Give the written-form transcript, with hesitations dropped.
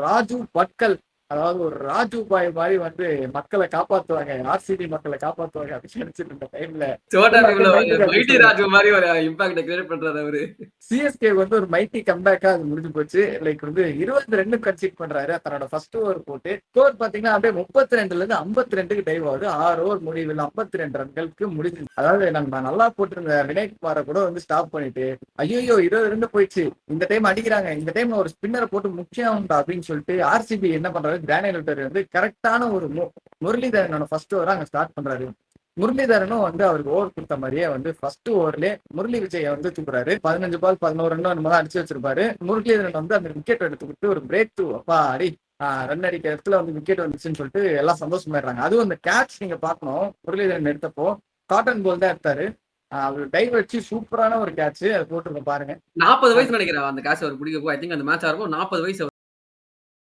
ராஜு பட்கல், அதாவது ஒரு ராஜு பாய் மாதிரி வந்து மக்களை காப்பாத்துவாங்க, ஆர்சிபி மக்களை காப்பாத்துவாங்க அப்படின்னு நினைச்சிட்டு இருந்த டைம்ல சோட்டா பீம்ல ஒரு மைட்டி மைட்டி ராஜு மாதிரி ஒரு இம்பாக்ட கிரியேட் பண்றாரு அவரு. சிஎஸ்கே வந்து ஒரு மைட்டி கம்பேக்கா அது முடிஞ்சு போச்சு. லைக் வந்து 20 ரன் கன்சீட் பண்றாரு தன்னோட ஃபர்ஸ்ட் ஓவர் போட்டு. ஸ்கோர் பாத்தீங்கன்னா அப்படியே 32ல இருந்து 52க்கு டைவ் ஆகுது. 6 ஓவர் முடிவில் 52 ரன்களுக்கு முடிஞ்சு. அதாவது நம்ம நல்லா போட்டிருந்த வினய்குமாரை கூட வந்து ஸ்டாப் பண்ணிட்டு, ஐயோ 20 ரன் போயிடுச்சு, இந்த டைம் அடிக்கிறாங்க, இந்த டைம்ல ஒரு ஸ்பின்னரை போட்டு முக்கியம் அப்படின்னு சொல்லிட்டு ஆர்சிபி என்ன பண்றாரு, கிரானியல் வந்து கரெக்டான ஒரு முரளிதரனோட ஃபர்ஸ்ட் ஓவர் அங்க ஸ்டார்ட் பண்றாரு. முரளிதரனும் வந்து அவருக்கு ஓவர் கொடுத்த மாதிரியே வந்து ஃபர்ஸ்ட் ஓவர்ல முரளி விஜய் வந்து தூக்குறாரு. 15 பால் 11 ரன் நம்ம தான் அடிச்சு வச்சிருப்பாரு. முரளிதரன் வந்து அந்த விக்கெட் எடுத்துக்கிட்டு ஒரு பிரேக் த்ரூ, அப்பா அடி ரன் அடிக்கிற இடத்துல வந்து விக்கெட் வந்துச்சுன்னு சொல்லிட்டு எல்லாம் சந்தோஷமாயிடுறாங்க. அதுவும் அந்த கேட்ச் நீங்க பாக்கணும், முரளிதரன் எடுத்தப்போ காட்டன் பால் தான் எடுத்தாரு. அவர் டைவ் வச்சு சூப்பரான ஒரு கேட்ச், அதை போட்டுருக்க பாருங்க. 40 வயசு நினைக்கிறேன் அந்த கேட்ச் அவர் பிடிக்க. ஐ திங்க் அந்த மேட்ச் ஆகும் 40 வயசு